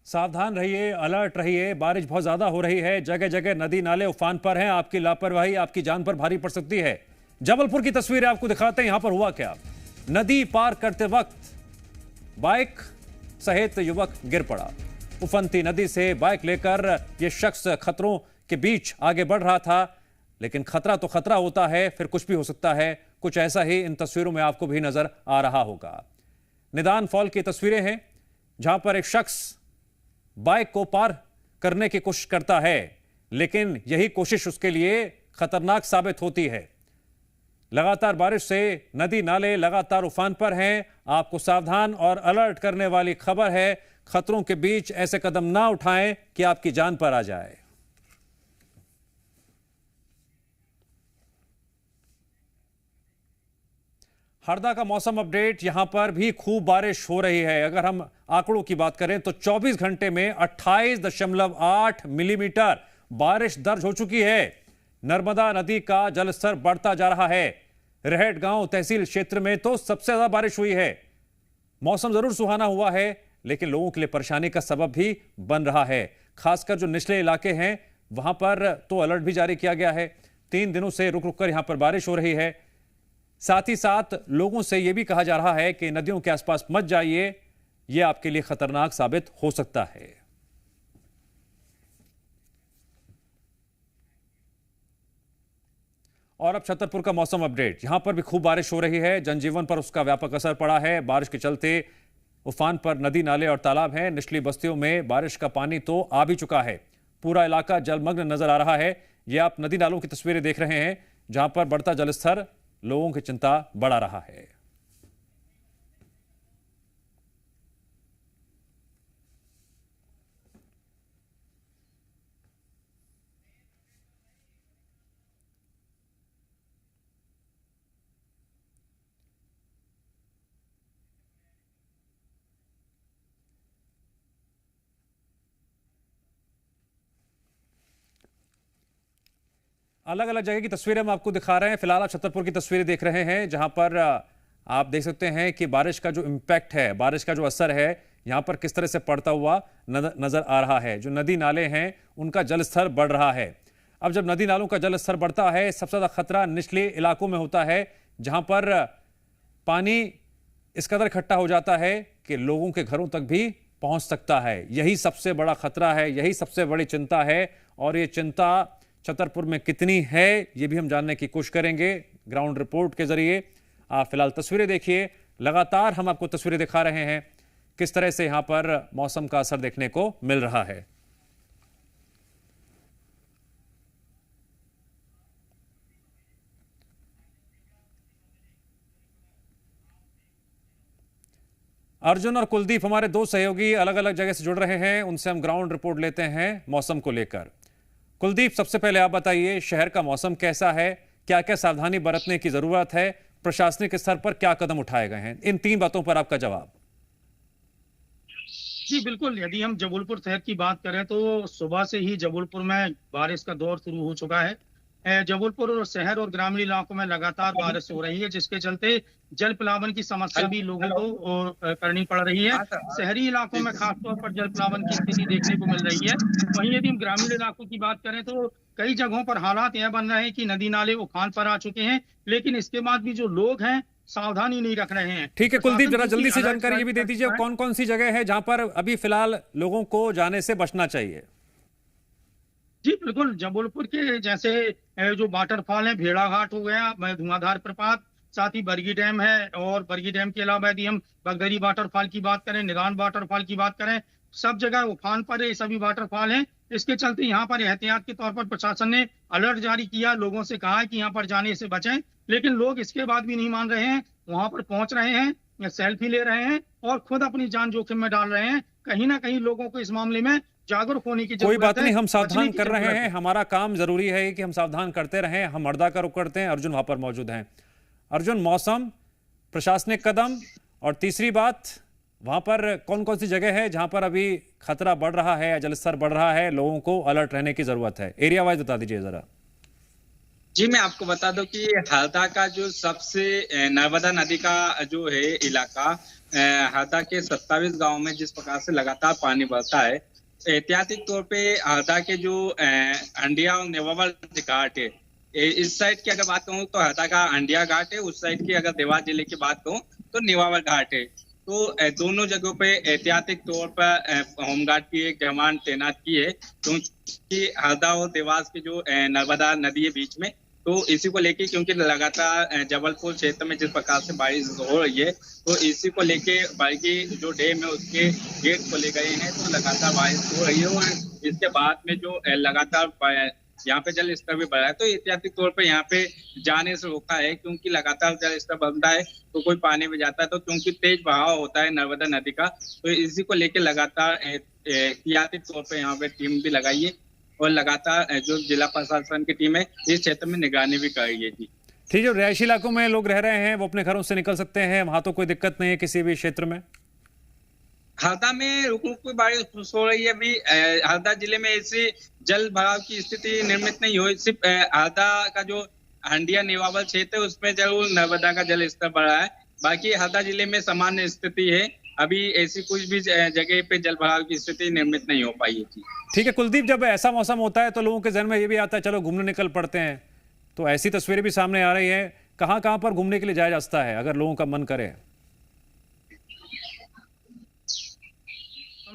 सावधान रहिए, अलर्ट रहिए। बारिश बहुत ज्यादा हो रही है, जगह जगह नदी नाले उफान पर हैं। आपकी लापरवाही आपकी जान पर भारी पड़ सकती है। जबलपुर की तस्वीरें आपको दिखाते हैं। यहां पर हुआ क्या? नदी पार करते वक्त बाइक सहित युवक गिर पड़ा। उफनती नदी से बाइक लेकर यह शख्स खतरों के बीच आगे बढ़ रहा था, लेकिन खतरा तो खतरा होता है, फिर कुछ भी हो सकता है। कुछ ऐसा ही इन तस्वीरों में आपको भी नजर आ रहा होगा। निदान फॉल की तस्वीरें हैं, जहां पर एक शख्स बाइक को पार करने की कोशिश करता है, लेकिन यही कोशिश उसके लिए खतरनाक साबित होती है। लगातार बारिश से नदी नाले लगातार उफान पर हैं। आपको सावधान और अलर्ट करने वाली खबर है। खतरों के बीच ऐसे कदम ना उठाएं कि आपकी जान पर आ जाए। हरदा का मौसम अपडेट। यहां पर भी खूब बारिश हो रही है। अगर हम आंकड़ों की बात करें तो 24 घंटे में 28.8 मिलीमीटर बारिश दर्ज हो चुकी है। नर्मदा नदी का जलस्तर बढ़ता जा रहा है। रहेट गांव तहसील क्षेत्र में तो सबसे ज्यादा बारिश हुई है। मौसम जरूर सुहाना हुआ है, लेकिन लोगों के लिए परेशानी का सबब भी बन रहा है। खासकर जो निचले इलाके हैं वहां पर तो अलर्ट भी जारी किया गया है। 3 दिनों से रुक रुक कर यहां पर बारिश हो रही है। साथ ही साथ लोगों से यह भी कहा जा रहा है कि नदियों के आसपास मत जाइए, यह आपके लिए खतरनाक साबित हो सकता है। और अब छतरपुर का मौसम अपडेट। यहां पर भी खूब बारिश हो रही है। जनजीवन पर उसका व्यापक असर पड़ा है। बारिश के चलते उफान पर नदी नाले और तालाब हैं। निचली बस्तियों में बारिश का पानी तो आ भी चुका है। पूरा इलाका जलमग्न नजर आ रहा है। यह आप नदी नालों की तस्वीरें देख रहे हैं, जहां पर बढ़ता जलस्तर लोगों की चिंता बढ़ा रहा है। अलग अलग जगह की तस्वीरें हम आपको दिखा रहे हैं। फिलहाल आप छतरपुर की तस्वीरें देख रहे हैं, जहां पर आप देख सकते हैं कि बारिश का जो इंपैक्ट है, बारिश का जो असर है, यहां पर किस तरह से पड़ता हुआ नजर आ रहा है। जो नदी नाले हैं उनका जलस्तर बढ़ रहा है। अब जब नदी नालों का जलस्तर बढ़ता है, सबसे ज्यादा खतरा निचले इलाकों में होता है, जहां पर पानी इस कदर इकट्ठा हो जाता है कि लोगों के घरों तक भी पहुंच सकता है। यही सबसे बड़ा खतरा है, यही सबसे बड़ी चिंता है। और ये चिंता छतरपुर में कितनी है, ये भी हम जानने की कोशिश करेंगे ग्राउंड रिपोर्ट के जरिए। आप फिलहाल तस्वीरें देखिए। लगातार हम आपको तस्वीरें दिखा रहे हैं किस तरह से यहां पर मौसम का असर देखने को मिल रहा है। अर्जुन और कुलदीप हमारे दो सहयोगी अलग अलग जगह से जुड़ रहे हैं, उनसे हम ग्राउंड रिपोर्ट लेते हैं मौसम को लेकर। कुलदीप, सबसे पहले आप बताइए, शहर का मौसम कैसा है? क्या क्या सावधानी बरतने की जरूरत है? प्रशासनिक स्तर पर क्या कदम उठाए गए हैं? इन 3 बातों पर आपका जवाब। जी बिल्कुल, यदि हम जबलपुर शहर की बात करें तो सुबह से ही जबलपुर में बारिश का दौर शुरू हो चुका है। जबलपुर और शहर और ग्रामीण इलाकों में लगातार बारिश हो रही है, जिसके चलते जल प्लावन की समस्या भी लोगों को करनी पड़ रही है। शहरी इलाकों में खासतौर पर जल प्लावन की स्थिति देखने को मिल रही है। वहीं यदि हम ग्रामीण इलाकों की बात करें तो कई जगहों पर हालात यह बन रहे हैं कि नदी नाले उफान पर आ चुके हैं, लेकिन इसके बाद भी जो लोग हैं सावधानी नहीं रख रहे हैं। ठीक है कुलदीप, जरा जल्दी से जानकारी ये भी दे दीजिए, कौन कौन सी जगह है जहां पर अभी फिलहाल लोगों को जाने से बचना चाहिए? जी बिल्कुल, जबलपुर के जैसे जो वाटरफॉल है, भेड़ाघाट हो गया, धुआंधार प्रपात, साथ ही बरगी डैम है। और बरगी डैम के अलावा यदि हम बगदरी वाटरफॉल की बात करें, निगान वाटरफॉल की बात करें, सब जगह उफान पर ये सभी वाटरफॉल हैं। इसके चलते यहाँ पर एहतियात के तौर पर प्रशासन ने अलर्ट जारी किया, लोगों से कहा है कि यहाँ पर जाने से बचें, लेकिन लोग इसके बाद भी नहीं मान रहे हैं। वहां पर पहुंच रहे हैं, सेल्फी ले रहे हैं और खुद अपनी जान जोखिम में डाल रहे हैं। कहीं ना कहीं लोगों को इस मामले में जागरूक होने की जरूरत है। कोई बात नहीं, हम सावधान कर रहे हैं। हमारा काम जरूरी है कि हम सावधान करते रहें। हम हरदा का रुख करते हैं, अर्जुन वहां पर मौजूद हैं। अर्जुन, मौसम, प्रशासनिक कदम और तीसरी बात, वहां पर कौन कौन सी जगह है जहां पर अभी खतरा बढ़ रहा है या जलस्तर बढ़ रहा है, लोगों को अलर्ट रहने की जरूरत है? एरिया वाइज बता दीजिए जरा। जी मैं आपको बता दूं कि हरदा का जो सबसे नर्मदा नदी का जो है इलाका, हरदा के 27 गांव में जिस प्रकार से लगातार पानी बढ़ता है, ऐतिहासिक तौर पे हरदा के जो हंडिया और नेवावल घाट है, इस साइड की अगर बात कहूँ तो हरदा का हंडिया घाट है, उस साइड की अगर देवास जिले की बात कहूँ तो नेवावल घाट है। तो दोनों जगहों पे ऐतिहासिक तौर पर होमगार्ड की एक जवान तैनात की है, क्योंकि हरदा और देवास की जो नर्मदा नदी है बीच में, तो इसी को लेके क्योंकि लगातार जबलपुर क्षेत्र में जिस प्रकार से बारिश हो रही है, तो इसी को लेके बाकी जो डैम है उसके गेट खोले गए हैं, तो लगातार बारिश हो रही है और इसके बाद में जो लगातार यहाँ पे जल स्तर भी बढ़ा है। तो ऐतिहासिक तौर पे यहाँ पे जाने से रोका है, क्योंकि लगातार जल स्तर बढ़ता है तो कोई पानी में जाता है, तो क्योंकि तेज बहाव होता है नर्मदा नदी का, तो इसी को लेके लगातार ऐतिहासिक तौर पे यहाँ पे टीम भी लगाई है और लगातार जो जिला प्रशासन की टीम है इस क्षेत्र में निगरानी भी कर रही है। जी ठीक है, रिहायशी इलाकों में लोग रह रहे हैं वो अपने घरों से निकल सकते हैं, वहां तो कोई दिक्कत नहीं है किसी भी क्षेत्र में? हरदा में रुक रुक बारिश हो रही है। अभी हरदा जिले में ऐसी जल भराव की स्थिति निर्मित नहीं हुई, सिर्फ हरदा का जो हंडिया नेवावल क्षेत्र है उसमें जरूर नर्मदा का जल स्तर बढ़ा है, बाकी हरदा जिले में सामान्य स्थिति है। अभी ऐसी कुछ भी जगह पे जल भराव की स्थिति निर्मित नहीं हो पाई है। ठीक है कुलदीप, जब ऐसा मौसम होता है तो लोगों के जहन में ये भी आता है चलो घूमने निकल पड़ते हैं, तो ऐसी तस्वीरें भी सामने आ रही है। कहां कहां पर घूमने के लिए जाया जा सकता है अगर लोगों का मन करे?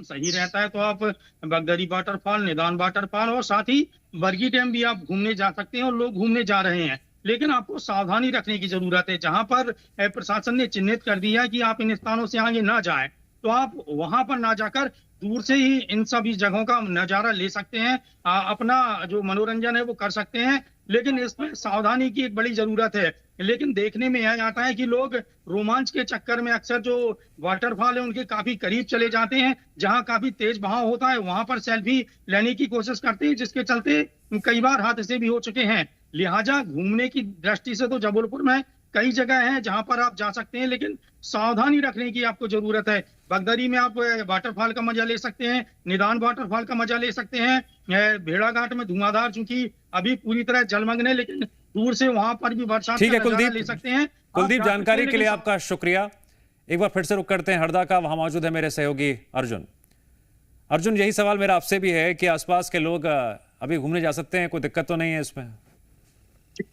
सही रहता है तो आप बगदरी वाटरफॉल, निदान वाटरफॉल और साथ ही बरगी डैम भी आप घूमने जा सकते हैं और लोग घूमने जा रहे हैं, लेकिन आपको सावधानी रखने की जरूरत है। जहां पर प्रशासन ने चिन्हित कर दिया है कि आप इन स्थानों से आगे ना जाएं, तो आप वहां पर ना जाकर दूर से ही इन सभी जगहों का नजारा ले सकते हैं, अपना जो मनोरंजन है वो कर सकते हैं, लेकिन इसमें सावधानी की एक बड़ी जरूरत है। लेकिन देखने में यह आता है कि लोग रोमांच के चक्कर में अक्सर जो वाटरफॉल है उनके काफी करीब चले जाते हैं, जहां काफी तेज बहाव होता है वहां पर सेल्फी लेने की कोशिश करते हैं, जिसके चलते कई बार हादसे भी हो चुके हैं। लिहाजा घूमने की दृष्टि से तो जबलपुर में कई जगह हैं जहां पर आप जा सकते हैं, लेकिन सावधानी रखने की आपको जरूरत है। बगदरी में आप वाटरफॉल का मजा ले सकते हैं, निदान वाटरफॉल का मजा ले सकते हैं, भेड़ाघाट में धुआंधार चूंकि अभी पूरी तरह जलमग्न है, लेकिन दूर से वहां पर भी बरसात ठीक है का नजारा कुलदीप, ले सकते हैं। कुलदीप जानकारी के लिए आपका शुक्रिया। एक बार फिर से रुक करते हैं हरदा का, वहां मौजूद है मेरे सहयोगी अर्जुन। अर्जुन, यही सवाल मेरा आपसे भी है कि आसपास के लोग अभी घूमने जा सकते हैं, कोई दिक्कत तो नहीं है इसमें?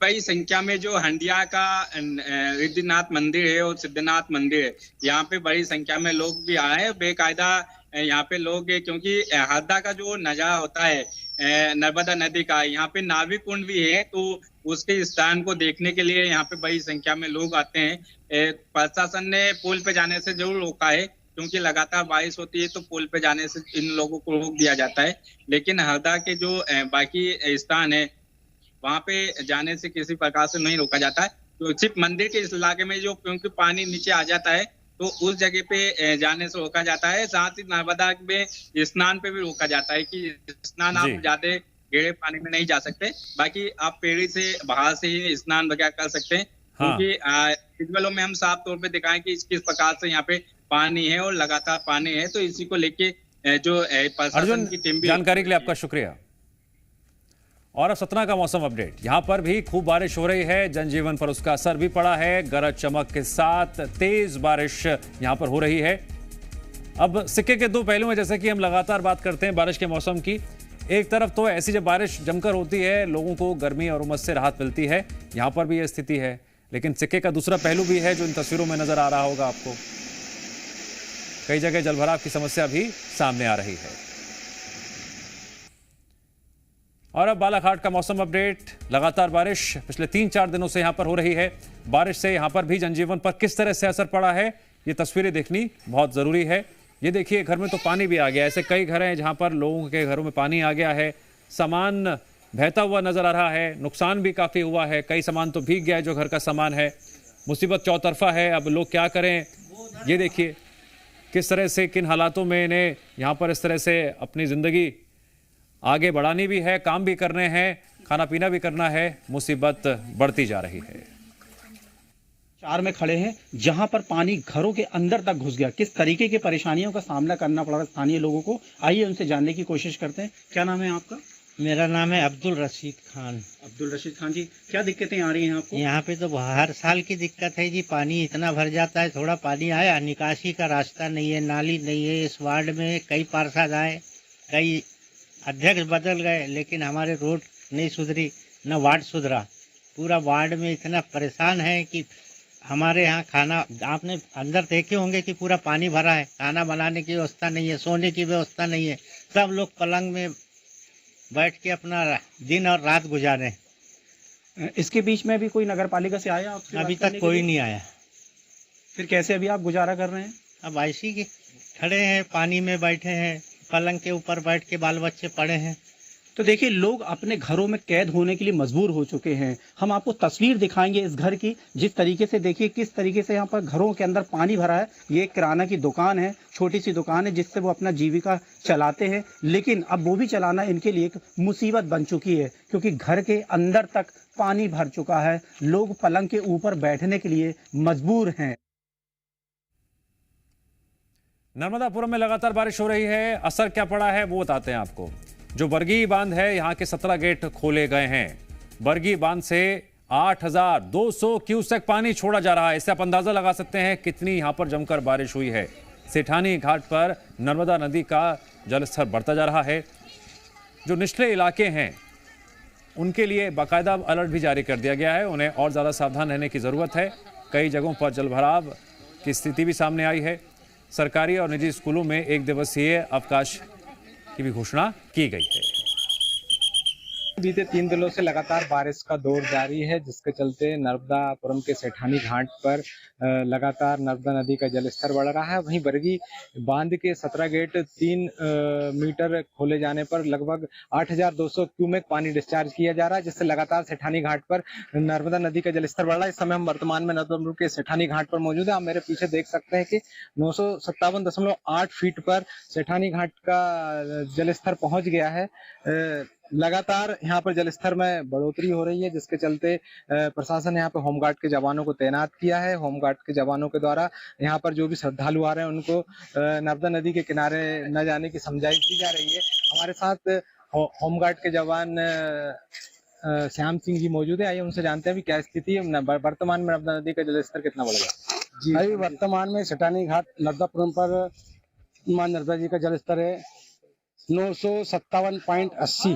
बड़ी संख्या में जो हंडिया का रिद्धिनाथ मंदिर है और सिद्धनाथ मंदिर है, यहाँ पे बड़ी संख्या में लोग भी आए हैं बेकायदा यहाँ पे लोग, क्योंकि हरदा का जो नजारा होता है नर्मदा नदी का, यहाँ पे नाविक कुंड भी है, तो उसके स्थान को देखने के लिए यहाँ पे बड़ी संख्या में लोग आते हैं। प्रशासन ने पुल पे जाने से जरूर रोका है, क्योंकि लगातार बारिश होती है तो पुल पे जाने से इन लोगों को रोक दिया जाता है, लेकिन हरदा के जो बाकी स्थान है वहां पे जाने से किसी प्रकार से नहीं रोका जाता है। तो सिर्फ मंदिर के इस इलाके में जो क्योंकि पानी नीचे आ जाता है तो उस जगह पे जाने से रोका जाता है, साथ ही नर्मदा में स्नान पे भी रोका जाता है कि स्नान आप ज्यादा गहरे पानी में नहीं जा सकते, बाकी आप पेड़ी से बाहर से ही स्नान वगैरह कर सकते हैं। क्योंकि विजुअलों में हम साफ तौर पे दिखाएं कि किस प्रकार से यहाँ पे पानी है और लगातार पानी है, तो इसी को लेके जो प्रशासन की टीम भी। जानकारी के लिए आपका शुक्रिया। और अब सतना का मौसम अपडेट। यहां पर भी खूब बारिश हो रही है, जनजीवन पर उसका असर भी पड़ा है। गरज चमक के साथ तेज बारिश यहां पर हो रही है। अब सिक्के के दो पहलू हैं, जैसे कि हम लगातार बात करते हैं बारिश के मौसम की। एक तरफ तो ऐसी जब बारिश जमकर होती है लोगों को गर्मी और उमस से राहत मिलती है, यहां पर भी यह स्थिति है, लेकिन सिक्के का दूसरा पहलू भी है जो इन तस्वीरों में नजर आ रहा होगा आपको। कई जगह जलभराव की समस्या भी सामने आ रही है। और अब बालाघाट का मौसम अपडेट। लगातार बारिश पिछले 3-4 दिनों से यहां पर हो रही है। बारिश से यहां पर भी जनजीवन पर किस तरह से असर पड़ा है, ये तस्वीरें देखनी बहुत जरूरी है। ये देखिए, घर में तो पानी भी आ गया। ऐसे कई घर हैं जहां पर लोगों के घरों में पानी आ गया है, सामान बहता हुआ नजर आ रहा है, नुकसान भी काफी हुआ है। कई सामान तो भीग गया है जो घर का सामान है। मुसीबत चौतरफा है। अब लोग क्या करें, ये देखिए किस तरह से, किन हालातों में इन्हें यहाँ पर इस तरह से अपनी जिंदगी आगे बढ़ानी भी है, काम भी करने हैं, खाना पीना भी करना है। मुसीबत बढ़ती जा रही है। 4 में खड़े हैं जहां पर पानी घरों के अंदर तक घुस गया। किस तरीके की परेशानियों का सामना करना पड़ा स्थानीय लोगों को, आइए उनसे जानने की कोशिश करते हैं। क्या नाम है आपका? मेरा नाम है अब्दुल रशीद खान। अब्दुल रशीद खान जी, क्या दिक्कतें आ रही हैं आपको? यहाँ पे तो हर साल की दिक्कत है जी, पानी इतना भर जाता है, थोड़ा पानी आया निकासी का रास्ता नहीं है, नाली नहीं है। इस वार्ड में कई पार्षद आए, कई अध्यक्ष बदल गए, लेकिन हमारे रोड नहीं सुधरी, न वार्ड सुधरा। पूरा वार्ड में इतना परेशान है कि हमारे यहाँ खाना, आपने अंदर देखे होंगे कि पूरा पानी भरा है, खाना बनाने की व्यवस्था नहीं है, सोने की व्यवस्था नहीं है। सब लोग पलंग में बैठ के अपना दिन और रात गुजारे। इसके बीच में भी कोई नगर पालिका से आया आपसे? अभी तक कोई नहीं आया। फिर कैसे अभी आप गुजारा कर रहे हैं? अब ऐसी के खड़े हैं, पानी में बैठे हैं, पलंग के ऊपर बैठ के बाल बच्चे पड़े हैं। तो देखिए, लोग अपने घरों में कैद होने के लिए मजबूर हो चुके हैं। हम आपको तस्वीर दिखाएंगे इस घर की, जिस तरीके से देखिए किस तरीके से यहाँ पर घरों के अंदर पानी भरा है। ये एक किराना की दुकान है, छोटी सी दुकान है जिससे वो अपना जीविका चलाते हैं, लेकिन अब वो भी चलाना इनके लिए एक मुसीबत बन चुकी है, क्योंकि घर के अंदर तक पानी भर चुका है। लोग पलंग के ऊपर बैठने के लिए मजबूर हैं। नर्मदापुरम में लगातार बारिश हो रही है, असर क्या पड़ा है वो बताते हैं आपको। जो बरगी बांध है, यहाँ के 17 गेट खोले गए हैं। बरगी बांध से 8,200 क्यूसेक पानी छोड़ा जा रहा है। इससे आप अंदाजा लगा सकते हैं कितनी यहाँ पर जमकर बारिश हुई है। सेठानी घाट पर नर्मदा नदी का जलस्तर बढ़ता जा रहा है। जो निचले इलाके हैं उनके लिए बाकायदा अलर्ट भी जारी कर दिया गया है, उन्हें और ज़्यादा सावधान रहने की ज़रूरत है। कई जगहों पर जलभराव की स्थिति भी सामने आई है। सरकारी और निजी स्कूलों में 1 दिवसीय अवकाश की भी घोषणा की गई है। बीते 3 दिनों से लगातार बारिश का दौर जारी है, जिसके चलते नर्मदापुरम के सेठानी घाट पर लगातार नर्मदा नदी का जलस्तर बढ़ रहा है। वहीं बरगी बांध के 17 गेट 3 मीटर खोले जाने पर लगभग 8,200 क्यूमेक पानी डिस्चार्ज किया जा रहा है, जिससे लगातार सेठानी घाट पर नर्मदा नदी का जलस्तर बढ़ रहा है। इस समय हम वर्तमान में नर्मदापुरम के सेठानी घाट पर मौजूद है। आप मेरे पीछे देख सकते हैं कि 957.8 फीट पर सेठानी घाट का जलस्तर पहुंच गया है। लगातार यहाँ पर जलस्तर में बढ़ोतरी हो रही है, जिसके चलते प्रशासन ने यहाँ पर होमगार्ड के जवानों को तैनात किया है। होमगार्ड के जवानों के द्वारा यहाँ पर जो भी श्रद्धालु आ रहे हैं उनको नर्मदा नदी के किनारे न जाने की समझाइश दी जा रही है। हमारे साथ होमगार्ड के जवान श्याम सिंह जी मौजूद है। आइए उनसे जानते हैं भी क्या स्थिति है, वर्तमान में नर्मदा नदी का जलस्तर कितना बढ़ गया? जी, अभी वर्तमान में सेठानी घाट नर्मदापुरम पर मां नर्मदा जी का जलस्तर है 957.80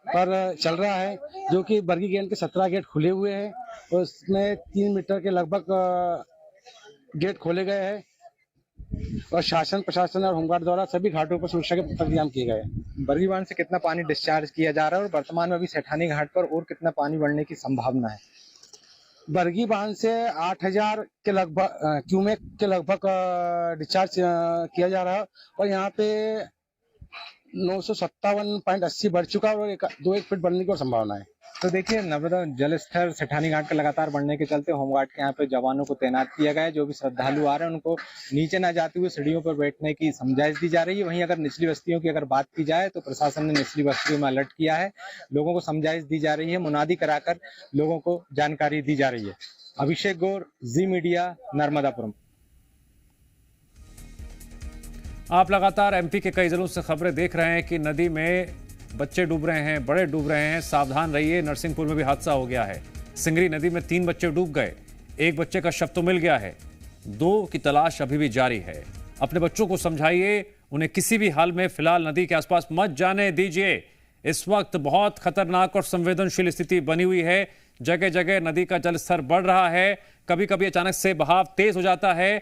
पर चल रहा है, जो कि बरगी गेट के 17 गेट खुले हुए हैं और उसमें 3 मीटर के लगभग गेट खोले गए हैं और शासन, प्रशासन और होमगार्ड द्वारा सभी घाटों पर सुरक्षा के इंतजाम किए गए हैं। बरगी बांध से कितना पानी डिस्चार्ज किया जा रहा है और वर्तमान में अभी सेठानी घाट पर और कितना पानी बढ़ने की संभावना है? बरगी बांध से 8,000 के लगभग क्यूमेक के लगभग डिस्चार्ज किया जा रहा है और यहाँ पे 957.80 बढ़ चुका और 2-1 फीट बढ़ने की संभावना है। तो देखिए, नर्मदा जलस्तर सेठानी घाट का लगातार बढ़ने के चलते होमगार्ड के यहाँ पे जवानों को तैनात किया गया है। जो भी श्रद्धालु आ रहे हैं उनको नीचे ना जाते हुए सीढ़ियों पर बैठने की समझाइश दी जा रही है। वहीं अगर निचली बस्तियों की अगर बात की जाए तो प्रशासन ने निचली बस्तियों में अलर्ट किया है, लोगों को समझाइश दी जा रही है, मुनादी कराकर लोगों को जानकारी दी जा रही है। अभिषेक गौर, जी मीडिया, नर्मदापुरम। आप लगातार एमपी के कई जिलों से खबरें देख रहे हैं कि नदी में बच्चे डूब रहे हैं, बड़े डूब रहे हैं, सावधान रहिए। नरसिंहपुर में भी हादसा हो गया है। सिंगरी नदी में 3 बच्चे डूब गए, 1 बच्चे का शव तो मिल गया है, 2 की तलाश अभी भी जारी है। अपने बच्चों को समझाइए, उन्हें किसी भी हाल में फिलहाल नदी के आसपास मत जाने दीजिए। इस वक्त बहुत खतरनाक और संवेदनशील स्थिति बनी हुई है। जगह जगह नदी का जलस्तर बढ़ रहा है, कभी कभी अचानक से बहाव तेज हो जाता है।